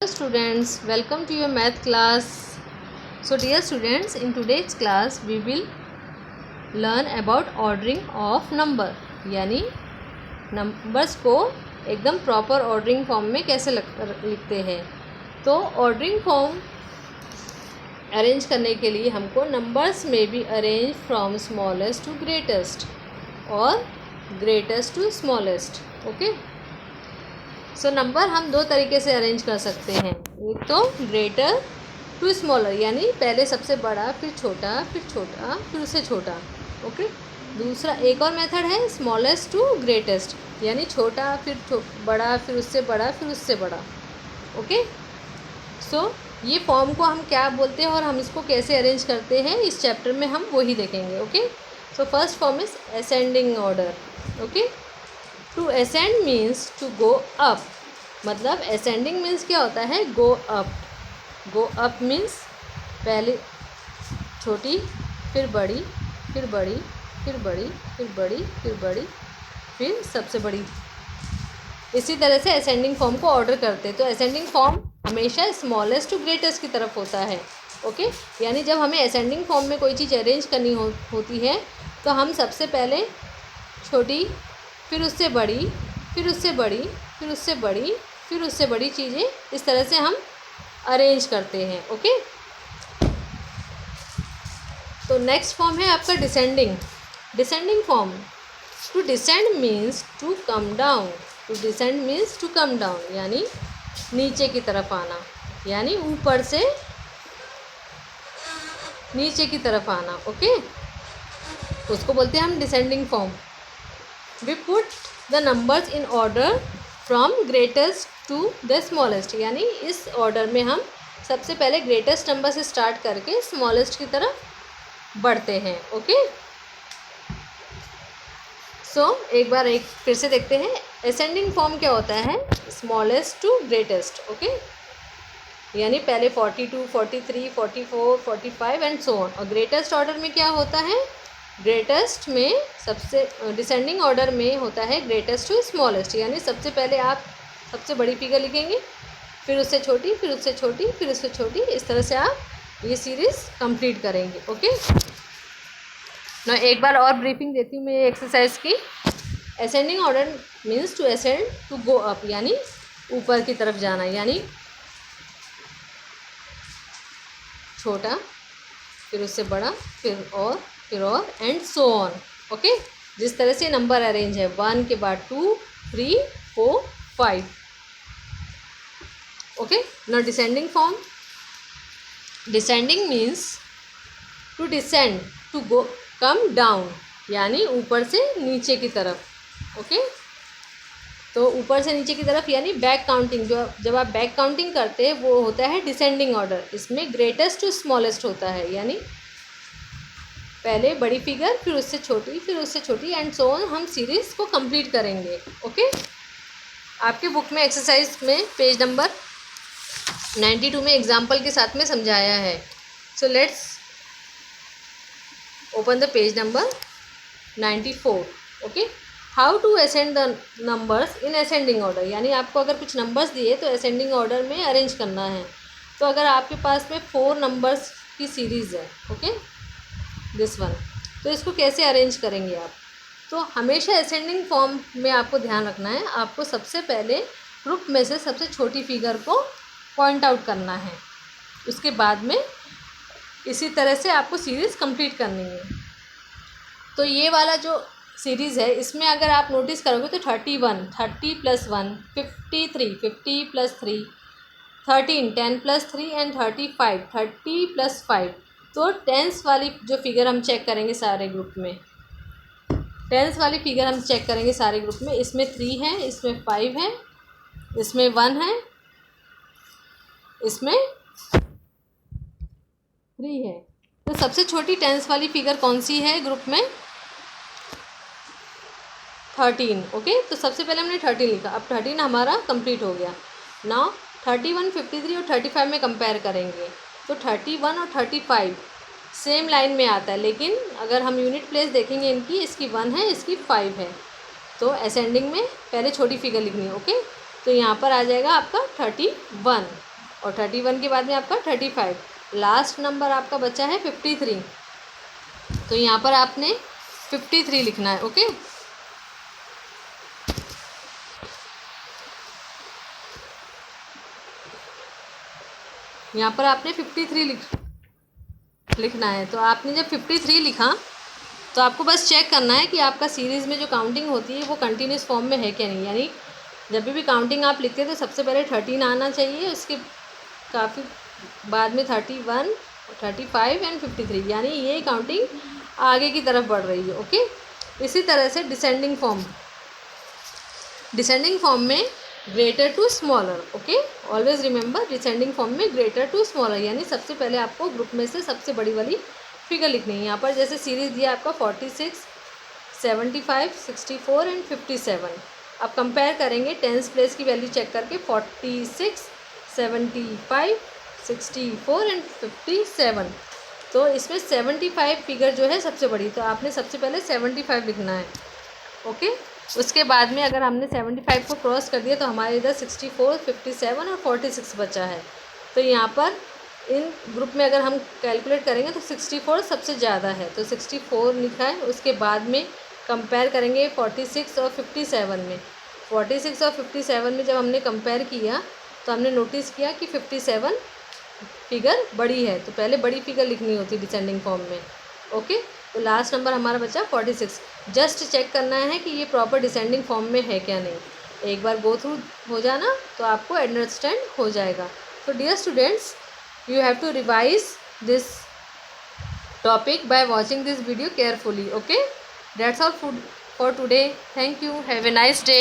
Students, welcome to your math class. So dear students, in today's class we will learn about ordering of number, यानी numbers को एकदम proper ordering form में कैसे लिखते हैं। तो ऑर्डरिंग फॉर्म अरेंज करने के लिए हमको नंबर्स में भी arrange from smallest to greatest और greatest to smallest. Okay, so number हम दो तरीके से अरेंज कर सकते हैं। एक तो ग्रेटर टू स्मॉलर, यानी पहले सबसे बड़ा फिर छोटा फिर उससे छोटा। ओके, दूसरा एक और मेथड है स्मॉलेस्ट टू ग्रेटेस्ट, यानी छोटा फिर बड़ा फिर उससे बड़ा। ओके, सो ये फॉर्म को हम क्या बोलते हैं और हम इसको कैसे अरेंज करते हैं इस चैप्टर में हम वही देखेंगे। Okay, so first form is ascending order. Okay, to ascend means to go up, मतलब असेंडिंग मीन्स क्या होता है, go up. Go up means पहले छोटी फिर बड़ी फिर बड़ी फिर बड़ी फिर बड़ी फिर बड़ी फिर सबसे बड़ी। इसी तरह से असेंडिंग फॉर्म को ऑर्डर करते हैं। तो असेंडिंग फॉर्म हमेशा स्मॉलेस्ट टू ग्रेटेस्ट की तरफ होता है। ओके, यानी जब हमें असेंडिंग फॉर्म में कोई चीज़ अरेंज करनी होती है तो हम सबसे पहले छोटी फिर उससे बड़ी फिर उससे बड़ी फिर उससे बड़ी फिर उससे बड़ी चीज़ें इस तरह से हम अरेंज करते हैं। ओके, तो नेक्स्ट फॉर्म है आपका descending. Descending form, to descend means to come down. To descend means to come down, यानी नीचे की तरफ आना, यानी ऊपर से नीचे की तरफ आना। ओके, उसको बोलते हैं हम descending form. We put the numbers in order from greatest to the smallest, यानी इस ऑर्डर में हम सबसे पहले ग्रेटेस्ट नंबर से स्टार्ट करके स्मॉलेस्ट की तरफ बढ़ते हैं। ओके, सो एक बार फिर से देखते हैं असेंडिंग फॉर्म क्या होता है, स्मॉलेस्ट टू ग्रेटेस्ट। ओके, यानी पहले 42, 43, 44, 45 एंड सो ऑन। और ग्रेटेस्ट ऑर्डर में क्या होता है, ग्रेटेस्ट में सबसे डिसेंडिंग ऑर्डर में होता है ग्रेटेस्ट टू स्मॉलेस्ट, यानी सबसे पहले आप सबसे बड़ी फिगर लिखेंगे फिर उससे छोटी फिर उससे छोटी फिर उससे छोटी, इस तरह से आप ये सीरीज़ कंप्लीट करेंगे। ओके, मैं एक बार और ब्रीफिंग देती हूँ मैं एक्सरसाइज की। Ascending order means to ascend to go up, यानी ऊपर की तरफ जाना, यानी छोटा फिर उससे बड़ा फिर और एंड सो ऑन। ओके, जिस तरह से नंबर अरेंज है 1 के बाद 2, 3, 4, 5। Okay, now descending form. Descending means to descend to go come down, यानी ऊपर से नीचे की तरफ। ओके, तो ऊपर से नीचे की तरफ यानी बैक काउंटिंग, जो जब आप बैक काउंटिंग करते हैं वो होता है डिसेंडिंग ऑर्डर। इसमें ग्रेटेस्ट टू स्मॉलेस्ट होता है, यानी पहले बड़ी फिगर फिर उससे छोटी एंड सो ऑन, हम सीरीज़ को कंप्लीट करेंगे। ओके, आपके बुक में एक्सरसाइज में पेज नंबर 92 में एग्जाम्पल के साथ में समझाया है। So let's open the page number 94। Okay, how to ascend the numbers in ascending order, यानी आपको अगर कुछ नंबर्स दिए तो असेंडिंग ऑर्डर में अरेंज करना है। तो अगर आपके पास में 4 नंबर्स की सीरीज़ है, ओके दिस वन, तो इसको कैसे अरेंज करेंगे आप। तो हमेशा असेंडिंग फॉर्म में आपको ध्यान रखना है, आपको सबसे पहले ग्रुप में से सबसे छोटी फिगर को पॉइंट आउट करना है, उसके बाद में इसी तरह से आपको सीरीज़ कंप्लीट करनी है। तो ये वाला जो सीरीज़ है इसमें अगर आप नोटिस करोगे तो 31, 30 + 1, 53, 50 + 3, 13, 10 + 3 एंड 35, 30 + 5। तो टेंस वाली जो फिगर हम चेक करेंगे सारे ग्रुप में, टेंस वाली फिगर हम चेक करेंगे सारे ग्रुप में, इसमें 3 है, इसमें 5 है, इसमें 1 है, इसमें 3 है। तो सबसे छोटी टेंस वाली फिगर कौन सी है ग्रुप में, 13। ओके, तो सबसे पहले हमने 13 लिखा, अब 13 हमारा कंप्लीट हो गया। नाउ 31, 53 और 35 में कंपेयर करेंगे तो 31 और 35 सेम लाइन में आता है, लेकिन अगर हम यूनिट प्लेस देखेंगे इनकी, इसकी 1 है इसकी 5 है, तो असेंडिंग में पहले छोटी फिगर लिखनी है। ओके, तो यहाँ पर आ जाएगा आपका 31। और 31 के बाद में आपका 35, लास्ट नंबर आपका बचा है 53। तो यहाँ पर आपने 53 लिखना है। ओके, यहाँ पर आपने 53 लिखना है। तो आपने जब 53 लिखा तो आपको बस चेक करना है कि आपका सीरीज़ में जो काउंटिंग होती है वो कंटिन्यूस फॉर्म में है क्या नहीं। यानी जब भी काउंटिंग आप लिखते हैं तो सबसे पहले 13 आना चाहिए, उसके काफ़ी बाद में 31, 35 एंड 53, यानी ये काउंटिंग आगे की तरफ बढ़ रही है। ओके, इसी तरह से डिसेंडिंग फॉर्म में greater to smaller. Okay, always remember descending form में ग्रेटर टू स्मॉलर, यानी सबसे पहले आपको ग्रुप में से सबसे बड़ी वाली फिगर लिखनी है। यहाँ पर जैसे सीरीज दिया आपका 46, 75, 64 एंड 57। अब कंपेयर करेंगे टेंस प्लेस की वैल्यू चेक करके 46, 75, 64 एंड 57। तो इसमें 75 फिगर जो है सबसे बड़ी, तो आपने सबसे पहले 75 लिखना है। ओके, उसके बाद में अगर हमने 75 को क्रॉस कर दिया तो हमारे इधर 64, 57 और 46 बचा है। तो यहाँ पर इन ग्रुप में अगर हम कैलकुलेट करेंगे तो 64 सबसे ज़्यादा है, तो 64 लिखा है। उसके बाद में कंपेयर करेंगे 46 और 57 में। 46 और 57 में जब हमने कंपेयर किया तो हमने नोटिस किया कि 57 फिगर बड़ी है, तो पहले बड़ी फिगर लिखनी होती डिसेंडिंग फॉर्म में। ओके, तो लास्ट नंबर हमारा बचा 46। जस्ट चेक करना है कि ये प्रॉपर डिसेंडिंग फॉर्म में है क्या नहीं। एक बार गो थ्रू हो जाना तो आपको अंडरस्टैंड हो जाएगा। तो dear students, you have to revise this topic by watching this video carefully. Okay, that's all for today. Thank you. Have a nice day.